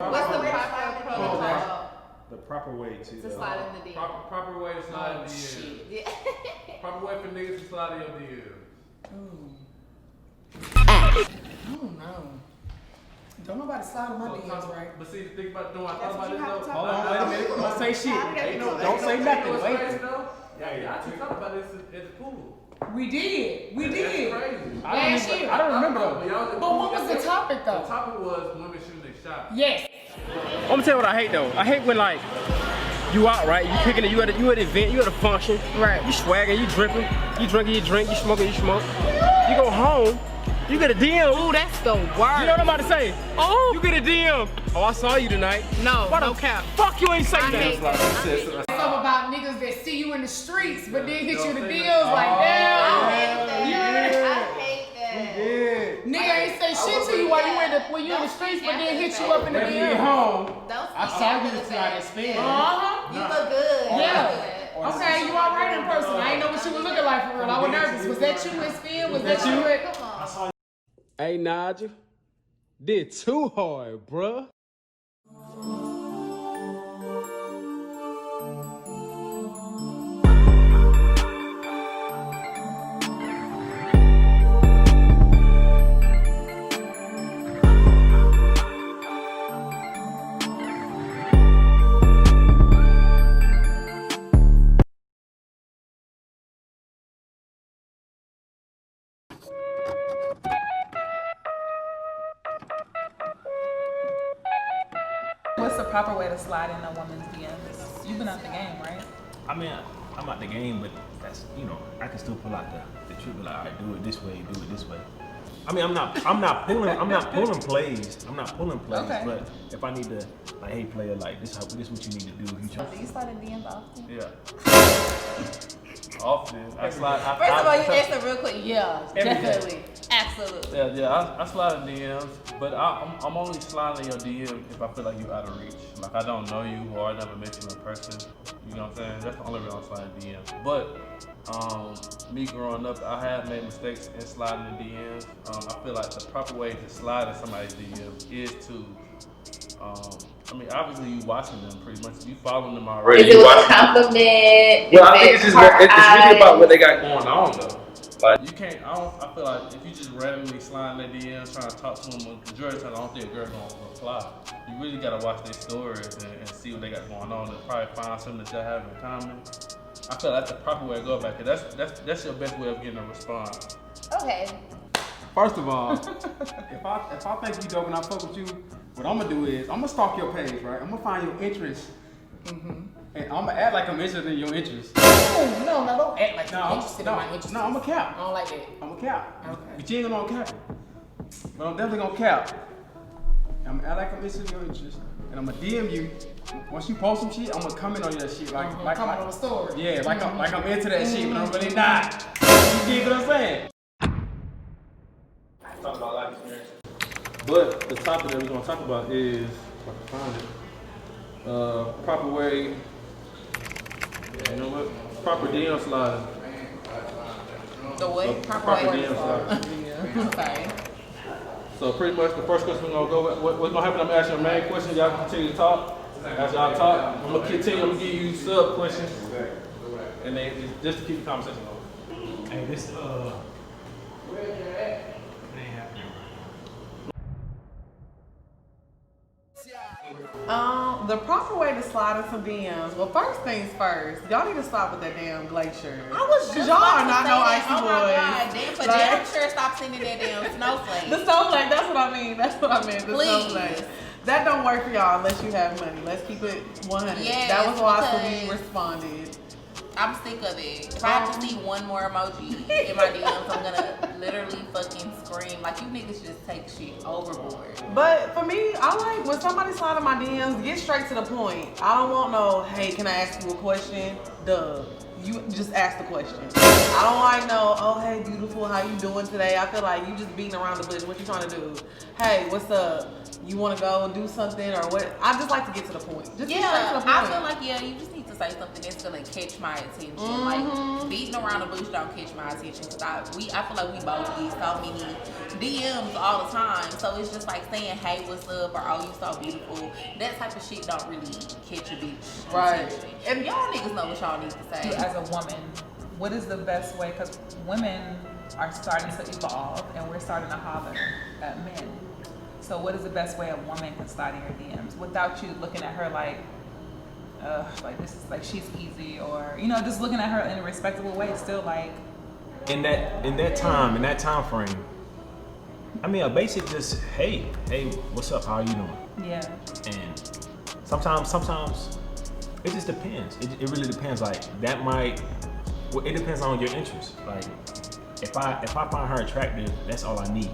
What's the proper protocol? The proper way to slide in the DM. Proper way to slide in the DM. Yeah. Proper way for niggas to slide in your DM. I don't know. Don't nobody slide on my DMs, right? But see, think about doing. I thought about this though. Hold on, wait a minute. Don't say shit. Don't say nothing. What's Wait. crazy though? Y'all actually talked about this at the pool. We did. That's crazy. I don't remember though. But what was the topic though? The topic was women shooting their shot. Yes. I'm gonna tell you what I hate though. I hate when like you out, right? You kicking it, you at an event, you at a function, right? You swagging, you drinking, you drink, you smoking, you smoke. You go home, you get a DM. Ooh, that's the worst. You know what I'm about to say? Oh, you get a DM. Oh, I saw you tonight. No, no cap. Fuck you ain't say that. Something about niggas that see you in the streets, but then hit you in the DMs like, damn. I hate that. Nigga ain't say shit to you when you in the streets, but then hit you up in the DM. Home. I saw you tonight at spin. You look good. Yeah. Okay, you all right in person. I ain't know what you were looking like for real. I was nervous. Was that you in spin? Was that you? Come on. Hey, Nigel. Did too hard, bruh. What's the proper way to slide in a woman's DMs? You've been out the game, right? I mean, I'm out the game, but that's, you know, I can still pull out the trick, like, all right, do it this way, do it this way. I mean, I'm not pulling plays. Okay. But if I need to, like, hey, player, like, this what you need to do. Do you slide in DMs often? Yeah. Often. I slide. First of all, you answer real quick. Yeah, definitely. Absolutely. Yeah. I slide in DMs, but I'm only sliding in your DM if I feel like you out of reach. Like I don't know you or I never met you in person. You know what I'm saying? That's the only reason I'm sliding DMs. But me growing up, I have made mistakes in sliding in DMs. I feel like the proper way to slide in somebody's DM is to, I mean, obviously you watching them pretty much. You following them already. Is it with a compliment? Well, I think it's really about what they got going on though. Like you can't. I feel like if you just randomly slide in their DMs trying to talk to them, majority of the time I don't think a girl gonna reply. You really gotta watch their stories and see what they got going on and probably find something that they have in common. I feel like that's the proper way to go about it. That's your best way of getting a response. Okay. First of all, if I think you dope and I fuck with you, what I'm gonna do is I'm gonna stalk your page, right? I'm gonna find your interests, and I'm gonna act like I'm interested in your interests. No, don't act like you're interested in my interests. No, I'm a cap. I don't like that. I'm a cap. Okay. But you ain't gonna cap it. But I'm definitely gonna cap. I'm gonna act like I'm interested in your interests, and I'm gonna DM you. Once you post some shit, I'm gonna comment on your shit like comment on the story. Yeah, like I'm into that shit, but I'm really not. You get what I'm saying? Talk about life experience. But the topic that we're gonna talk about is, if I can find it, proper way. You know what? Proper DM sliding. The what? Proper DM sliding. Okay. So pretty much the first question we're gonna go with, what's gonna happen, I'm gonna ask you a main question, y'all can continue to talk. As y'all talk, I'm gonna continue, I'm gonna give you sub questions. And then just to keep the conversation going. Hey, this, The proper way to slide in some DMs. Well, first things first, y'all need to stop with that damn glacier. I was just y'all about are to not say no that. icy Oh my boys. God, damn, for Like- damn sure stop sending that damn snowflake. The snowflake, that's what I mean. That's what I meant. The Please. snowflake. That don't work for y'all unless you have money. Let's keep it 100. Yes, that was why because- Celine responded. I'm sick of it. If I have to see one more emoji in my DMs, I'm gonna literally fucking scream. Like, you niggas just take shit overboard. But for me, I like when somebody slide in my DMs, get straight to the point. I don't want no, hey, can I ask you a question? Duh. You just ask the question. I don't like no, oh, hey, beautiful, how you doing today? I feel like you just beating around the bush. What you trying to do? Hey, what's up? you want to go and do something or what? I just like to get to the point. Just get straight to Yeah, the point. I feel like you just need to say something that's gonna catch my attention. Like beating around the bush don't catch my attention because I feel like we both get so many DMs all the time. So it's just like saying, "Hey, what's up?" or "Oh, you so beautiful." That type of shit don't really catch a bitch. Right. attention. And y'all niggas know what y'all need to say. As a woman, what is the best way? Because women are starting to evolve and we're starting to holler at men. So what is the best way a woman can slide in your DMs without you looking at her like this is like she's easy, or just looking at her in a respectable way, still like in that time frame. I mean, a basic just hey, what's up? How are you doing? yeah. And sometimes it just depends. It really depends. Like that might. Well, it depends on your interest. Like if I find her attractive, that's all I need.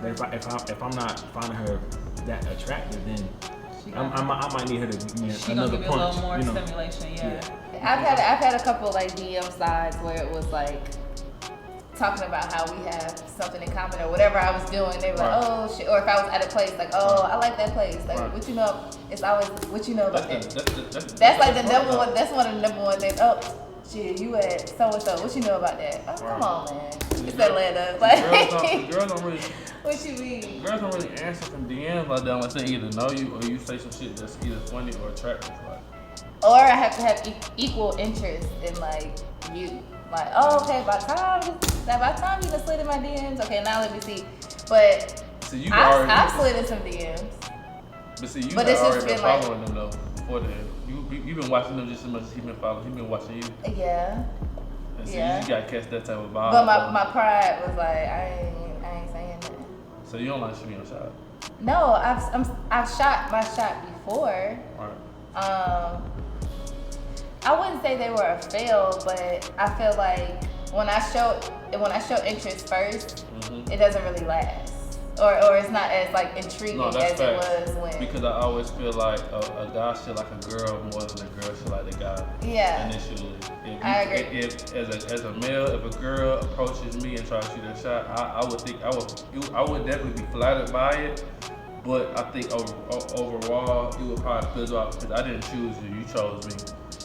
But if I'm not finding her that attractive, then I might need her to give me another give you punch. a little more stimulation. Yeah. I've had a couple like DM slides where it was like talking about how we have something in common or whatever I was doing. They were like, oh shit, or if I was at a place like, oh, I like that place. Like, what you know? It's always what you know about that. That's like the number one. That's one of the number one things. Oh, shit, you at so and so. What you know about that? Oh, come on, man. It's Atlanta. Like, Girls don't really. What you mean? Girls don't really answer some DMs like that unless they either know you or you say some shit that's either funny or attractive. Like, or I have to have equal interest in like you. Like, oh, okay, by the time you just slid in my DMs, okay, now let me see. But so I've slid in some DMs. But see, you But had it's just already been been like- following them though before then. You've been watching them just as much as he's been following. He's been watching you. Yeah. And so Yeah. you just gotta catch that type of vibe. But my pride was like, I ain't saying that. So you don't like shoot me a shot. No, I've shot my shot before. Right. I wouldn't say they were a fail, but I feel like when I show interest first, it doesn't really last, or it's not as like intriguing No, that's as it facts. was when. Because I always feel like a guy should like a girl more than a girl should like the guy. Yeah. Initially, I agree. If as a male, if a girl approaches me and tries to shoot a shot, I would definitely be flattered by it. But I think overall, it would probably fizzle out because I didn't choose you, you chose me.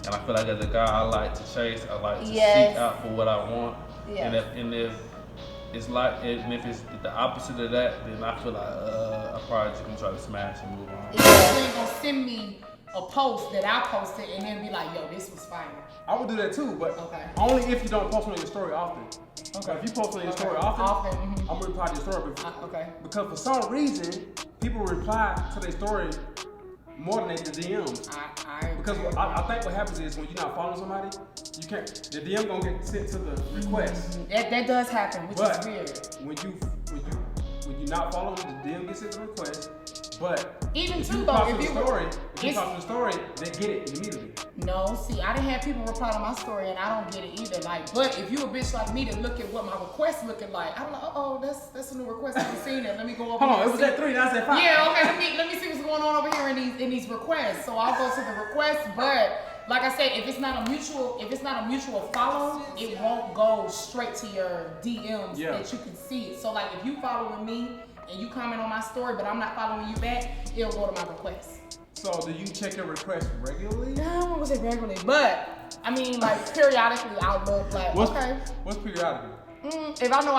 And I feel like as a guy, I like to chase, I like to seek out for what I want. Yes. And if it's the opposite of that, then I feel like I probably just gonna try to smash and move on. You ain't gonna send me a post that I posted and then be like, yo, this was fire. I would do that too, but Okay. only if you don't post on your story often. Okay. If you post on your story Often, often, I'm gonna reply to your story. okay. Because for some reason, people reply to their story more than they do DMs. Because I think what happens is when you're not following somebody, you can't. The DM gonna get sent to the request. That does happen, which But is weird. when you not following, the DM gets sent to the request. But Even if too you though, post if to the you story, they get it immediately. No, see, I didn't have people reply to my story and I don't get it either. Like, but if you a bitch like me to look at what my request looking like, I'm like, that's a new request. I haven't seen it. Let me go over Hold here. on, it was at 3, now it's at 5. Yeah, okay. Let me see what's going on over here in these requests. So I'll go to the request, but like I said, if it's not a mutual follow, it won't go straight to your DMs that you can see it. So like if you following me and you comment on my story, but I'm not following you back, it'll go to my request. So do you check your requests regularly? No, I won't say regularly, but I mean like periodically I'll look like What's periodically? If I know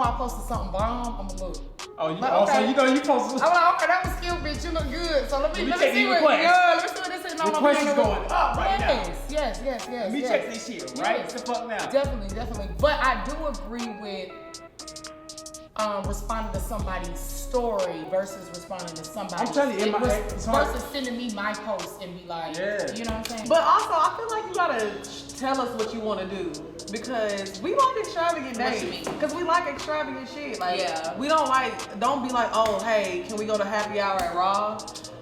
I posted something bomb, I'm gonna look. Oh, you But, also okay. you posted. I'm like, okay, that was skill, bitch. You look good. So let me check see these what. requests. Yeah, let me see what this is. Requests is going up right now. Yes. Let me check this shit right the fuck now. Definitely. But I do agree with responding to somebody's story versus responding to somebody's. I'm telling you, versus sending me my post and be like, you know what I'm saying? But also, I feel like you gotta tell us what you want to do because we like extravagant What you dates. mean? Because we like extravagant shit. Like, Yeah. we don't be like, oh, hey, can we go to happy hour at Raw?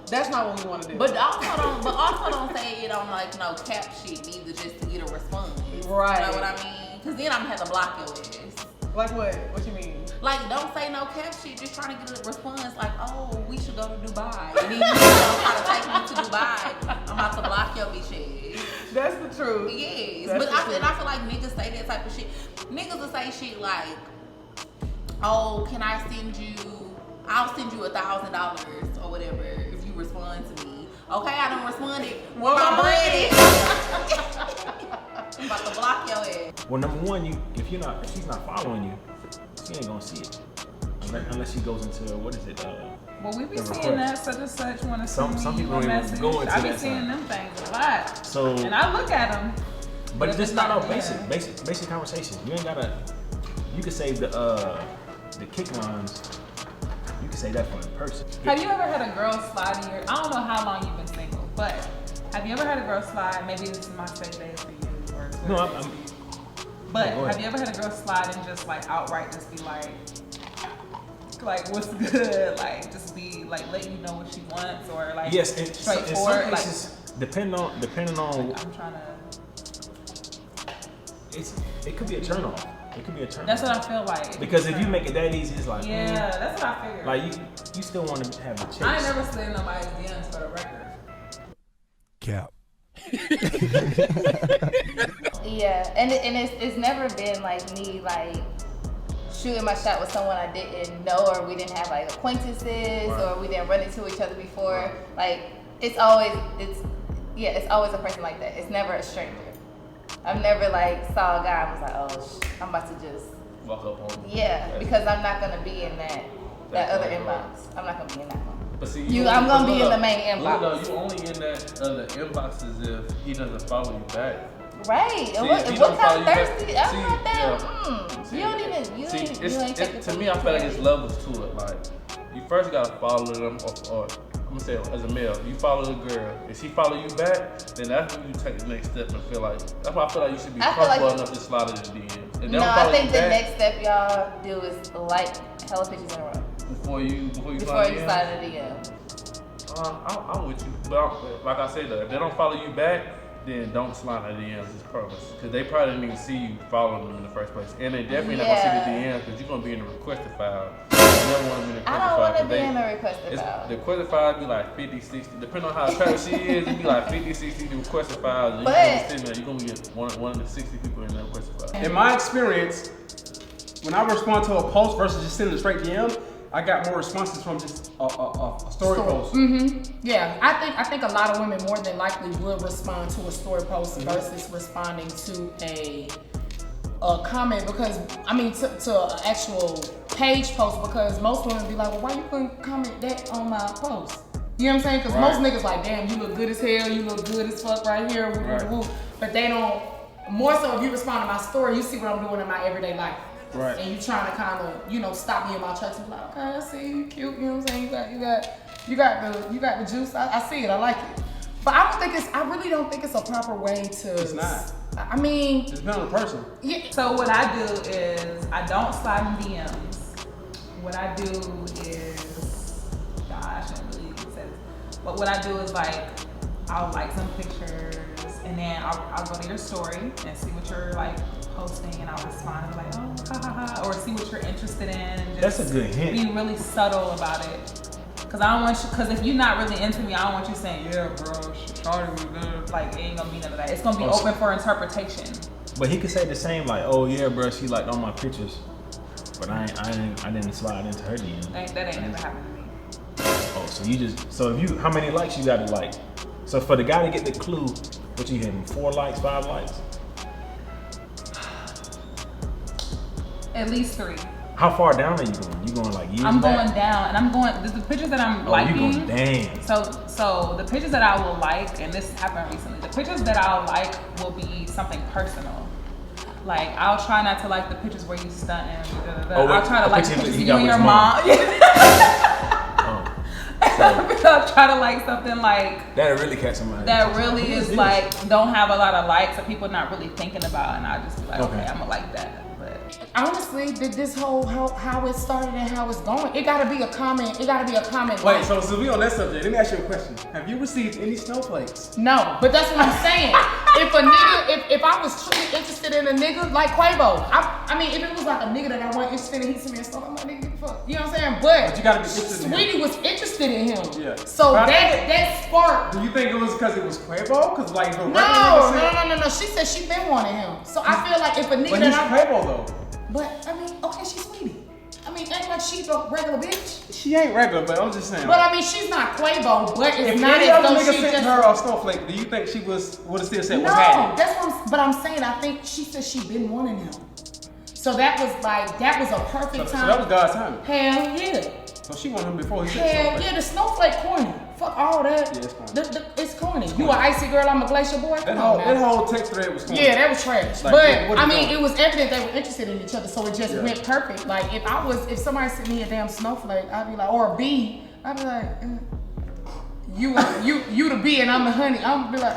That's not what we want to do. But also don't say it on like no cap shit either just to get a response. Right. You know what I mean? Because then I'm gonna have to block your ass. Like what? What you mean? Like, don't say no cap shit, just trying to get a response like, oh, we should go to Dubai. And then you try to take me to Dubai. I'm about to block your bitch ass. That's the truth. Yes. That's But I feel like niggas say that type of shit. Niggas will say shit like, oh, can I send you I'll send you $1,000 or whatever if you respond to me. Okay, I don't respond it. Where my bread is? I'm about to block your ass. Well, number one, if she's not following you, she ain't gonna see it unless she goes into what is it? Well, we be the seeing request. that such and such want to Some send me people a don't even message. go into I be that seeing side. them things a lot. So, And I look at them. but just start off yeah. basic conversation. You ain't gotta. You can save the kick lines. You can say that for in person. Have you ever had a girl slide in your? I don't know how long you've been single, but have you ever had a girl slide? Maybe this is my safe days for you, or Twitter No, days I'm. for you. But go ahead. have you ever had a girl slide and just like outright just be like what's good? Like just be like letting you know what she wants, or like Yes, straightforward. in some cases, depending on. I'm trying to. It could be a turn off. It could be a turn That's off. what I feel like. Because if you make it that easy, it's like Yeah, that's what I figured. like you still want to have the chase. I ain't never slid in nobody's DMs for the record. Cap. Yeah, and it's never been like me like shooting my shot with someone I didn't know, or we didn't have like acquaintances, or we didn't run into each other before. Like it's always a person like that. It's never a stranger. I've never like saw a guy and was like, oh, I'm about to just Walk up on me. yeah, because I'm not gonna be in that other inbox. I'm not gonna be in that one. But see, I'm gonna be in the main inbox. Look, you only in that other inboxes if he doesn't follow you back. Right. And See, what if he kind don't of follow you back- thirsty? I'm see, not that. See, You don't even. You See, ain't checking to for me, I feel like it's clarity. levels to it. Like, you first gotta follow them, or I'm gonna say as a male, you follow the girl. If she follow you back, then that's when you take the next step and feel like that's why I feel like you should be I feel comfortable like- enough to slide in the DMs. If they No, don't I follow think you the back next step y'all do is like hella pictures in a row before you before slide you in. slide in the DM. I'm with you, but like I said, though, if they don't follow you back, then don't slide in the DMs. It's purpose, because they probably didn't even see you following them in the first place, and they definitely not gonna see the DMs because you're gonna be in the requested file. You never want to be in the requested I don't file. want to 'cause be in the requested file. The requested file be like 50, 60, depending on how attractive she is. It be like 50, 60 the requested files. And But- you're gonna get one of the 60 people in the requested file. In my experience, when I respond to a post versus just sending a straight DM, I got more responses from just a story post. Yeah, I think a lot of women more than likely would respond to a story post versus responding to a comment, because I mean to an actual page post, because most women be like, well, why you couldn't comment that on my post? You know what I'm saying? Because most niggas like, damn, you look good as hell, you look good as fuck right here, woo, woo, woo. But they don't. More so, if you respond to my story, you see what I'm doing in my everyday life. Right. And you trying to kind of, stop me in my tracks and be like, okay, I see you, cute, you know what I'm saying? You got the juice. I see it, I like it. But I really don't think it's a proper way to. It's not. I mean, It's depends on the person. yeah. So what I do is I don't slide in DMs. What I do is, gosh, I shouldn't really say this. But what I do is like, I'll like some pictures and then I'll go to your story and see what you're like posting, and I'll respond and be like, oh, ha ha ha, or see what you're interested in. And just That's a good hint. Be really subtle about it. Cause I don't want you, cause if you're not really into me, I don't want you saying, yeah, bro, shawty was good. Like, it ain't gonna be none of that. It's gonna be open for interpretation. But he could say the same, like, oh yeah, bro, she liked all my pictures, but I didn't slide into her DM. That ain't never happened to me. Oh, so if you, how many likes you gotta like? So for the guy to get the clue, what you hitting, 4 likes, 5 likes? At least 3. How far down are you going? You going like years I'm back? going down, and I'm going. The pictures that I'm Oh, liking. you going damn. So the pictures that I will like, and this happened recently. The pictures that I'll like will be something personal. Like, I'll try not to like the pictures where you stunting. Oh, wait, I'll try to the like picture pictures he of you got and with your his mom. Oh, so I'll try to like something like that'll really catch somebody. that really is like don't have a lot of likes that people not really thinking about, and I just be like, okay, I'm gonna like that. But Honestly, this whole how it started and how it's going, it gotta be a comment. It gotta be a comment. Wait, so we on that subject. Let me ask you a question. Have you received any snowflakes? No, but that's what I'm saying. If a nigga, if I was truly interested in a nigga like Quavo, I mean, if it was like a nigga that I wasn't interested in, he sent me a stuff, I'm like, nigga, get the fuck. You know what I'm saying? But you gotta be interested in him. Sweetie was interested in him. Yeah. So But that sparked. Do you think it was because it was Quavo? Because like the No. She said she been wanting him. So I feel like if a nigga But he's that I, Quavo though. but I mean, okay, she's Sweetie. I mean, ain't like she's a regular bitch. She ain't regular, but I'm just saying. But I mean, she's not Quavo, but it's if not any as other though nigga she sent just... her off Snowflake, do you think she would have still said what's No, happening? that's what I'm saying. I think she said she been wanting him. So that was a perfect time. So that was God's time. Hell yeah. So she wanted him before he said Hell Snowflake. yeah, the Snowflake corny. Fuck all that. Yeah, it's corny. It's corny. You an icy girl, I'm a glacier boy? That Come on now. whole text thread was corny. Yeah, that was trash. Like, but what I is mean, going? it was evident they were interested in each other, so it just went perfect. Like if somebody sent me a damn snowflake, I'd be like, or a bee, I'd be like, you the bee and I'm the honey. I'm be like,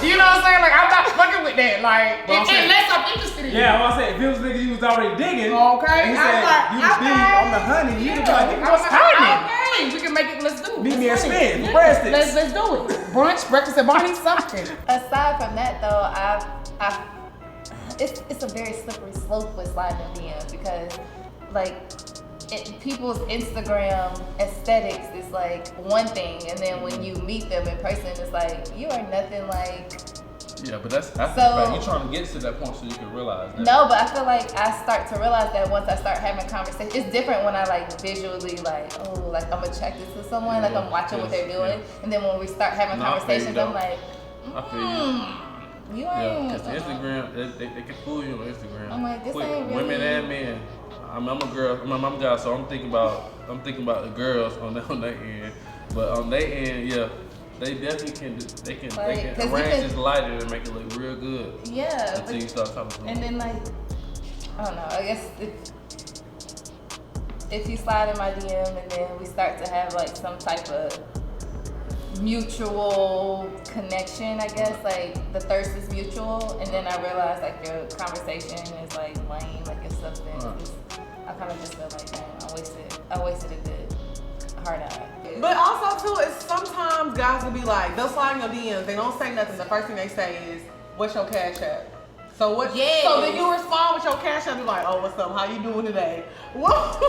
You know what I'm saying? Like I'm not fucking with that. Like unless I'm interested in you. Yeah, I'm saying if it was nigga you was already digging. Okay. And he said, like, you the bee, I'm the honey. You'd be like, nigga, what's happening? Okay, we can make it. Let's do it. Meet me at Let's do Spin it. for breadsticks. Let's do it. Brunch, breakfast, and Barney, something. Aside from that though, it's a very slippery slope with sliding DMs because like people's Instagram aesthetics is like one thing, and then when you meet them in person, it's like you are nothing like. Yeah, but that's the So- fact. You're trying to get to that point so you can realize that. No, but I feel like I start to realize that once I start having conversations. It's different when I like visually like, oh, like I'm attracted to someone, like I'm watching what they're doing, and then when we start having No, I feel you, conversations, though. I'm like, I feel you. you Yeah, ain't. because Instagram, they can fool you on Instagram. I'm like, this Quick, ain't really- women and men. I'm a girl. I'm a guy, so I'm thinking about the girls on their end, but on their end, yeah, they definitely can. They can Like, 'cause you arrange can- this lighter and make it look real good Yeah. until you start talking to them. And then like, I don't know. I guess if you slide in my DM and then we start to have like some type of mutual connection, I guess like the thirst is mutual, and then I realize like your conversation is like lame, like it's something. I kind of just feel like, damn, I wasted a good hard eye. But also too, it's sometimes guys will be like, they'll slide in your DMs, they don't say nothing. The first thing they say is, "What's your cash app?" So what? Yes. So then you respond with your cash app, be like, "Oh, what's up? How you doing today?" Whoa.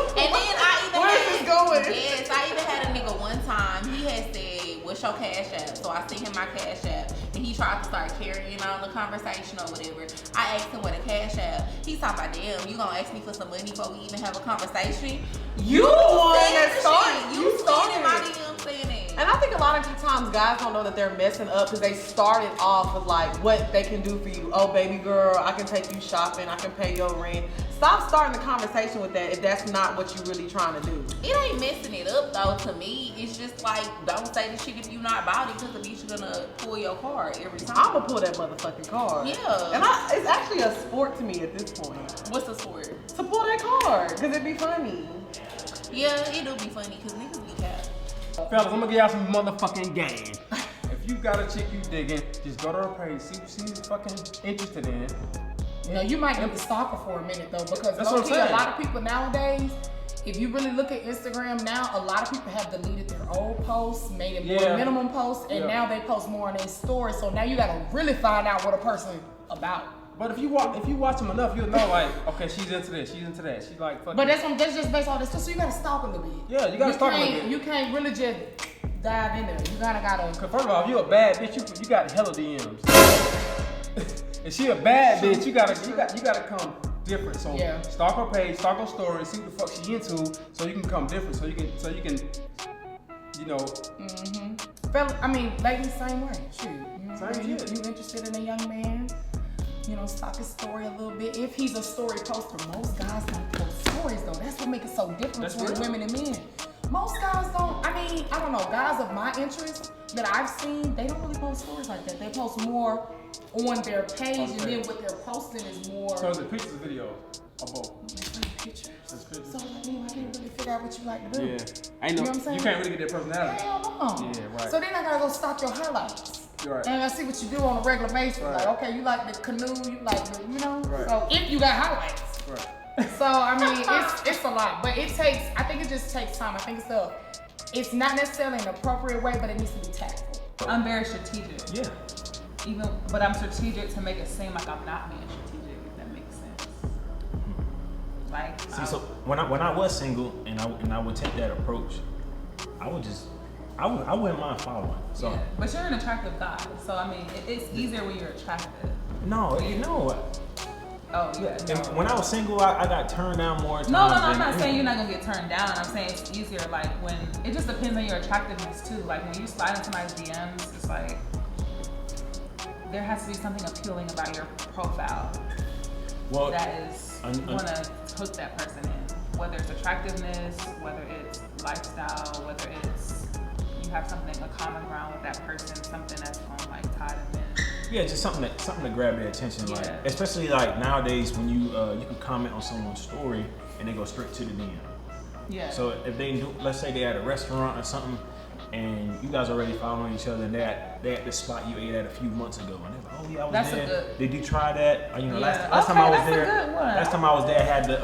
And then I even Where's this going? Yes, I even had a nigga one time. He had said, "What's your cash app?" So I sent him my cash app, and he tried to start carrying on the conversation or whatever. I asked him what a cash app. He's talking about, "Damn, you gonna ask me for some money before we even have a conversation?" You the one said that the started. shit. You started in my it. DM saying that. And I think a lot of times guys don't know that they're messing up because they started off with like what they can do for you. Oh, baby girl, I can take you shopping. I can pay your rent. Stop starting the conversation with that if that's not what you're really trying to do. It ain't messing it up though. To me, it's just like, don't say the shit if you not about it, because the bitch gonna pull your card every time. I'm gonna pull that motherfucking card. Yeah. And it's actually a sport to me at this point What's the sport? to pull that card because it'd be funny. Yeah, it do be funny because niggas be cap. Fellas, I'm gonna give y'all some motherfucking game. If you got a chick you digging, just go to her page, see what she's fucking interested in. You know, you might need to stalk her for a minute though, because That's what I'm low-key, a saying. lot of people nowadays, if you really look at Instagram now, a lot of people have deleted their old posts, made it more Yeah. minimum posts, and now they post more on their stories. So now you gotta really find out what a person about. But if you watch them enough, you'll know like, okay, she's into this, she's into that. She's like fucking. But that's just based on this. So you gotta stalk a little bit. Yeah, you gotta stalk a little bit. You can't really just dive in there. You gotta. Cause first of all, if you a bad bitch, you got hella DMs. If she a bad bitch, you gotta come different. So Yeah. stalk her page, stalk her story, see what the fuck she into, so you can come different. So you can, you know. Fella, I mean, ladies, same way. Shoot, you know what I'm Same saying? shit. You interested in a young man? You know, stalk his story a little bit. If he's a story poster, most guys don't post stories though. That's what makes it so different That's between real. women and men. Most guys don't. I mean, I don't know. Guys of my interest that I've seen, they don't really post stories like that. They post more on their page, and then what they're posting is more. So is it pictures or video or both? Pictures. It's pictures. So I mean, I can't really figure out what you like to do. Yeah, ain't You know no. what I'm saying? You can't really get that personality. Hell no. Yeah, right. So then I gotta go stalk your highlights. Right. And I see what you do on a regular basis. Right. Like, okay, you like the canoe, you like the, you know? Right. So if you got highlights. Right. So I mean, it's a lot, but I think it just takes time. I think it's not necessarily an appropriate way, but it needs to be tactful. I'm very strategic. Yeah. But I'm strategic to make it seem like I'm not being strategic, if that makes sense. Like, See, so when I was single and I would take that approach, I wouldn't mind following. So yeah. But you're an attractive guy, so I mean, it's easier when you're attractive. no, you know what? Oh yeah. And when I was single, I got turned down more times. No, I'm than- not saying you're not gonna get turned down. I'm saying it's easier like when it just depends on your attractiveness too. Like when you slide into somebody's DMs, it's like there has to be something appealing about your profile Well, that is you wanna hook that person in. Whether it's attractiveness, whether it's lifestyle, whether it's you have something a common ground with that person, something that's gonna like tie them in. yeah, just something to grab their attention. Like Yeah. especially like nowadays when you can comment on someone's story and they go straight to the DM. Yeah. So if they do, let's say they're at a restaurant or something, and you guys already following each other, and they're at the spot you ate at a few months ago, and they're like, oh yeah, I was That's a there. good- Did you try that? Or, you know, Yeah. last time I was Okay, that's a there, good one. last time I was there, I had the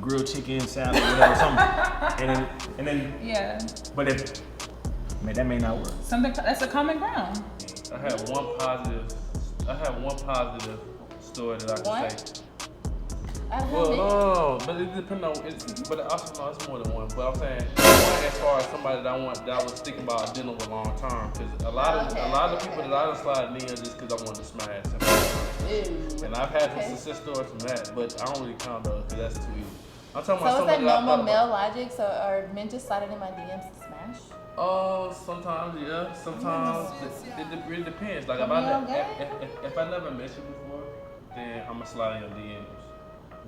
grilled chicken salad, or whatever, something, and then, Yeah. but if that may not work. Something that's a common ground. I had one positive story that I can One? say. I don't Well, know. no, but it depends on but also no, it's more than one. But I'm saying one as far as somebody that I was thinking about dealing with long term, because a lot of people that I done slide in just because I wanted to smash. Ew. And I've had some Okay. success stories from that, but I don't really count those because that's too easy. I'm talking So about is that somebody that I normal thought male about. logic? So are men just sliding in my DMs to smash? Oh, sometimes yeah, sometimes it really depends. Like if I never met you before, then I'ma slide in your DMs.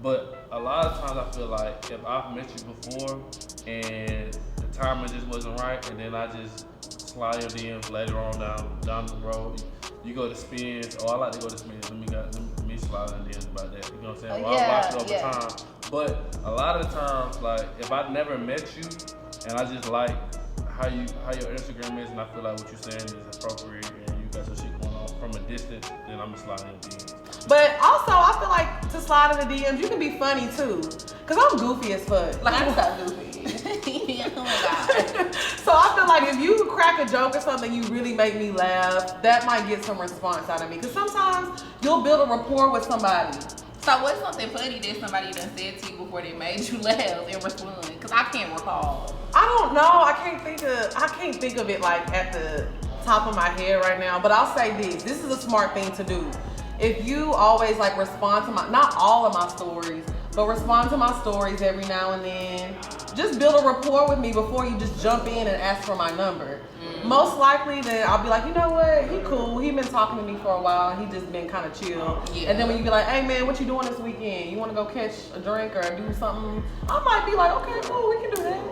But a lot of times I feel like if I've met you before and the timing just wasn't right, and then I just slide your DMs later on down the road. You go to spins. Oh, I like to go to spins. Let me slide in DMs about that. You know what I'm saying? Well, I watch it over time. But a lot of the times, like if I never met you and I just like how your Instagram is, and I feel like what you're saying is appropriate, and you got some shit going on from a distance, then I'm gonna slide in your DMs. But also, I feel like to slide in the DMs, you can be funny too. Cause I'm goofy as fuck. Like I'm so goofy. Oh my god. So I feel like if you crack a joke or something, you really make me laugh, that might get some response out of me. Cause sometimes you'll build a rapport with somebody. So what's something funny that somebody done said to you before they made you laugh and respond? Cause I can't recall. I don't know. I can't think of it like at the top of my head right now. But I'll say this. This is a smart thing to do. If you always like respond to not all of my stories, but respond to my stories every now and then, just build a rapport with me before you just jump in and ask for my number. Most likely then I'll be like, you know what, he cool. He been talking to me for a while. He just been kind of chill. Yeah. And then when you be like, hey man, what you doing this weekend? You want to go catch a drink or do something? I might be like, okay, cool, we can do that.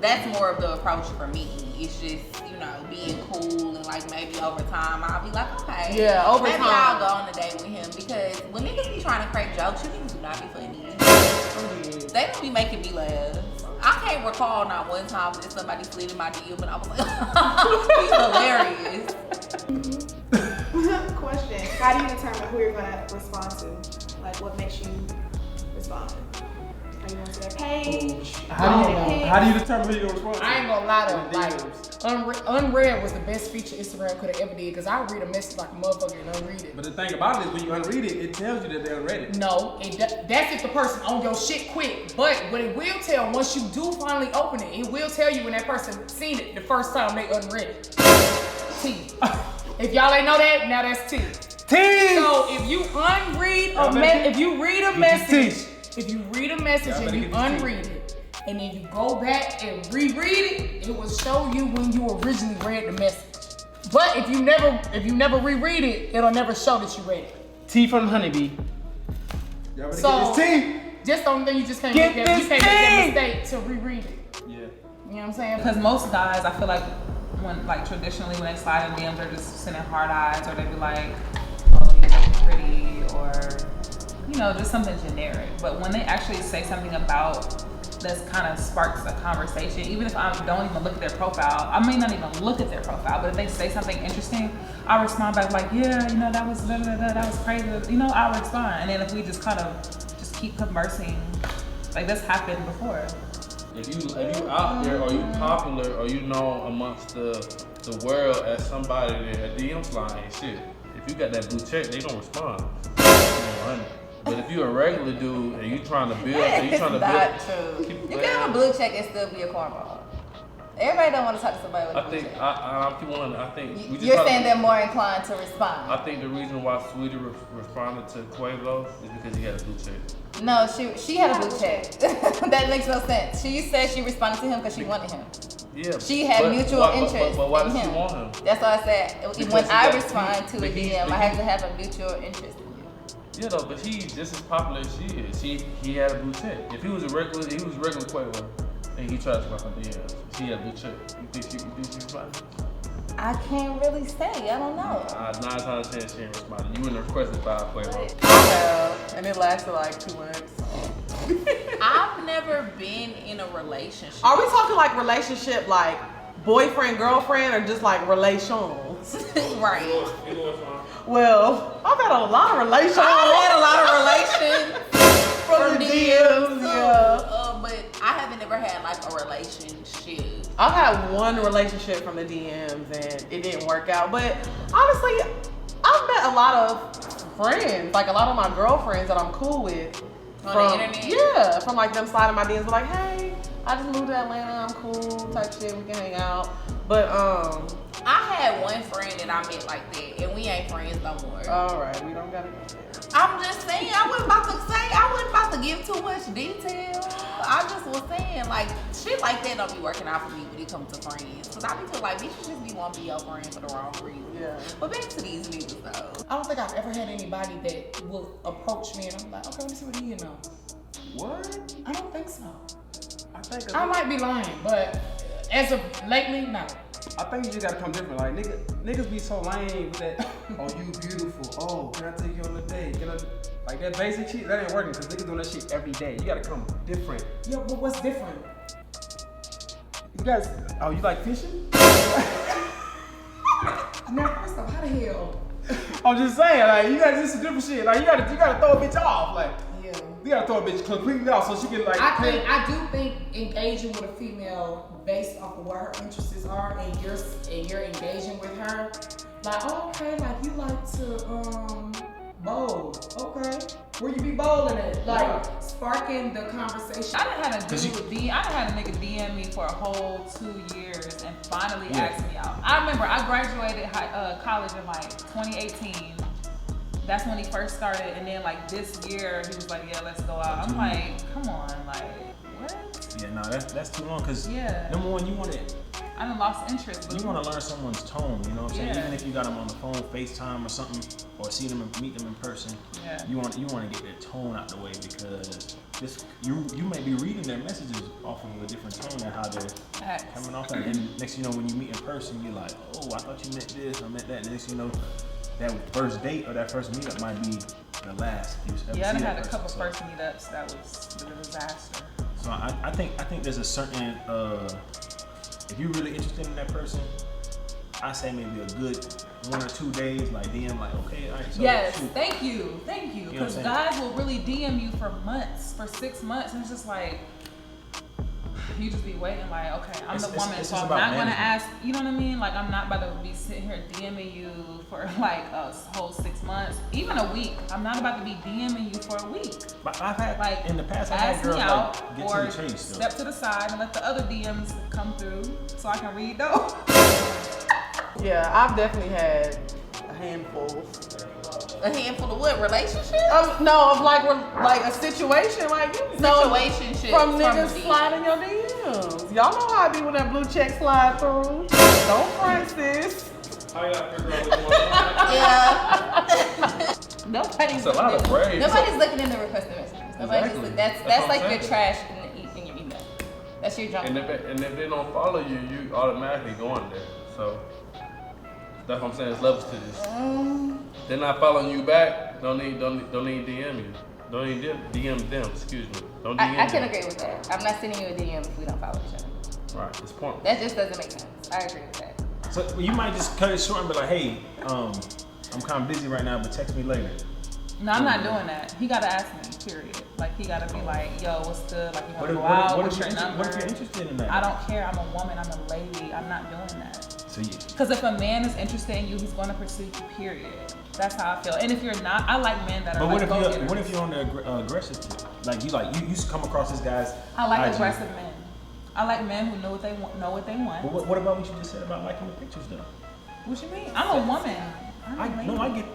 That's more of the approach for me. It's just, being cool and like maybe over time I'll be like, okay. Yeah, over maybe time. I'll go on a date with him, because when niggas be trying to crack jokes, you niggas do not be funny. They don't be making me laugh. I can't recall not one time that somebody slid in my DM and I was like, he's hilarious. Question: how do you determine who you're gonna respond to? Like, what makes you respond? Are you going to their page? How do you determine who you're responsible? I ain't gonna lie though, like unread was the best feature Instagram could have ever did, because I read a message like a motherfucker and unread it. But the thing about it is when you unread it, it tells you that they unread it. No, that's if the person on your shit quick. But what it will tell, once you do finally open it, it will tell you when that person seen it the first time they unread it. T. If y'all ain't know that, now that's T. T. So if you unread if you read a message, and you unread it, and then you go back and reread it, it will show you when you originally read the message. But if you never reread it, it'll never show that you read it. T from Honeybee. Y'all better So get this T. just don't think you just can't Get make that, you this can't make that thing! mistake to reread it. Yeah. You know what I'm saying? Because most guys, I feel like when traditionally when they slide in DMs, they're just sending hard eyes, or they be like, oh, you look pretty, or just something generic. But when they actually say something about that kind of sparks a conversation, even if I don't even look at their profile, I may not even look at their profile, but if they say something interesting, I respond back like, yeah, that was that was crazy. I'll respond, and then if we just kind of just keep conversing, like this happened before. If you out there, or you popular, or amongst the world as somebody that a DM slide ain't shit. If you got that blue check, they gonna respond. But if you a regular dude and you trying to build, It's not true. You can have a blue check and still be a cornball. Everybody don't want to talk to somebody with a I blue think check. I keep wondering. I think we just You're talked- saying they're more inclined to respond. I think the reason why Sweetie responded to Quavo is because he had a blue check. No, she had a blue check. That makes no sense. She said she responded to him because she wanted him. Yeah. She had mutual interest But why in does she him. want him? That's why I said Because when he I got- respond to a but he- DM, but I have he- to have a mutual interest in you. Yeah, though, but he's just as popular as she is. He had a blue check. If he was regular Quavo, and he tried to fuck on DMs, she had a blue check. You think she responded? I can't really say. I don't know. 9 times out of 10, she ain't responded. You wouldn't requested by Quavo. I have, and it lasted like 2 months. I've never been in a relationship. Are we talking like relationship, like boyfriend, girlfriend, or just like relations? Right. Well, I've had a lot of relations. I've had a lot of relations from the DMs, yeah. But I haven't ever had like a relationship. I've had one relationship from the DMs and it didn't work out. But honestly, I've met a lot of friends, like a lot of my girlfriends that I'm cool with. On the internet? Yeah, from like them sliding my DMs, like, hey, I just moved to Atlanta, I'm cool, type shit, we can hang out. But I had one friend that I met like that, and we ain't friends no more. all right, we don't gotta go there. I'm just saying, I wasn't about to give too much detail. I just was saying, like, shit like that don't be working out for me when it comes to friends. Cause I be feeling like bitches just be want to be your friend for the wrong reason. Yeah. But back to these niggas though. I don't think I've ever had anybody that will approach me and I'm like, okay, let me see what he know. What? I don't think so. I think I might be lying, but as of lately, no. I think you just gotta come different. Like niggas be so lame with that. Oh, you beautiful. Oh, can I take you on a date? Can I? Like that basic shit, that ain't working because niggas doing that shit every day. You gotta come different. Yeah, but what's different? You guys, oh, you like fishing? Now, first off, how the hell? I'm just saying, like you guys, this is different shit. Like you gotta throw a bitch off. Like Yeah. you gotta throw a bitch completely off so she can like. I do think engaging with a female based off of what her interests are and you're engaging with her, like, oh, okay, like you like to bowl, okay, where you be bowling at, like sparking the conversation. I done had a dude I done had a nigga DM me for a whole 2 years and finally asked me out. I remember I graduated college in like 2018. That's when he first started, and then like this year he was like, yeah, let's go out. I'm like, come on, like, what? Yeah, no, that's too long. Cause Yeah. number one, you want to I done lost interest. you want to learn someone's tone. You know what I'm saying? Yeah. Even if you got them on the phone, FaceTime or something, or see them and meet them in person. Yeah. You want to get their tone out the way because this you may be reading their messages off of a different tone and how they're Facts. coming off. And then next thing you know, when you meet in person, you're like, oh, I thought you meant this, I meant that. And next thing you know, that first date or that first meetup might be the last you ever Yeah, I see done that had a person. couple So- first meetups that was a disaster. So I think there's a certain if you're really interested in that person, I say maybe a good 1 or 2 days, like DM, like okay, all right, so Yes, shoot. thank you. You know what I'm Because saying? guys will really DM you for months, for 6 months, and it's just like, you just be waiting like, okay, I'm the woman, it's so just I'm about not gonna management. ask, you know what I mean? Like, I'm not about to be sitting here DMing you for like a whole 6 months, even a week. I'm not about to be DMing you for a week. But I've had Like, in the past, I've had ask girls me out like get or to the chase though. step to the side and let the other DMs come through so I can read those. Yeah, I've definitely had a handful. A handful of what? Relationships? No, of like a situation, like you know, Situationships from from niggas the sliding your DMs. Y'all know how I be when that blue check slide through. Don't front, sis. How y'all figure out what you want? Yeah. Nobody's It's a lot of braids. Nobody's looking in the requested messages. Nobody's Exactly. that's That's what like I'm your saying. trash in your email. That's your junk. And if they don't follow you, you automatically going there. So that's what I'm saying. There's levels to this. They're not following you back. Don't need DM you. Don't need DM them. Excuse me. Don't DM I can them. agree with that. I'm not sending you a DM if we don't follow each other. Right. It's pointless. That just doesn't make sense. I agree with that. So you might just cut it short and be like, hey, I'm kind of busy right now, but text me later. No, I'm not doing that. He gotta ask me, period. Like, he gotta be like, yo, what's good? Like, you wanna go out? What's your number? What if you're interested in that? I don't care. I'm a woman. I'm a lady. I'm not doing that. So you, Because if a man is interested in you, he's going to pursue you, period. That's how I feel. And if you're not, I like men that are but like go-getters. what if you're on the aggressive tip? Like you come across this guy's I like IG. aggressive men. I like men who know what they want. But what about what you just said about liking the pictures though? What you mean? I'm a woman. I get.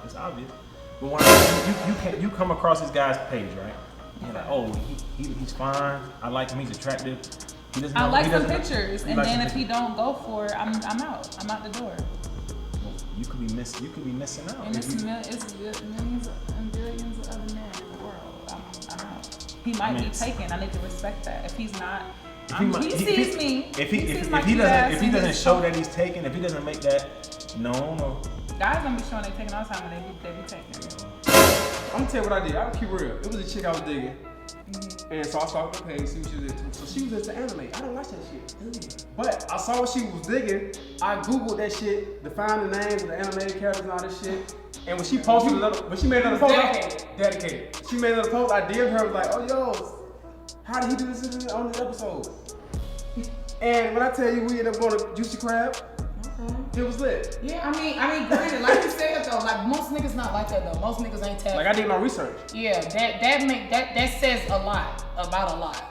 It's obvious. But when you come across this guy's page, right? You're like, oh, he's fine. I like him. He's attractive. He doesn't. I like he some doesn't- pictures, he and likes then some if he pictures. don't go for it, I'm out. I'm out the door. Well, you could be missing out. And if you- it's millions and billions of other men in the world. I'm out. He might be taken. I need to respect that. If he's not, he sees me. If sees my he cute ass doesn't and his show phone. that he's taken, if he doesn't make that no. Guys don't be showing they taking all the time when they be taking. I'm gonna tell you what I did. I'll keep it real. It was a chick I was digging. And so I started the page, see what she was into. So she was into anime. I don't watch that shit. But I saw what she was digging. I Googled that shit to find the names of the animated characters and all this shit. And when she posted when she made another post, dedicated. She made another post, I DM'd her, was like, oh yo, how did he do this on this episode? And when I tell you we ended up going to Juicy Crab, it was lit. Yeah, I mean, granted, like you said though, like most niggas not like that though. Most niggas ain't tapped. Like I did my research. Yeah, that says a lot about a lot.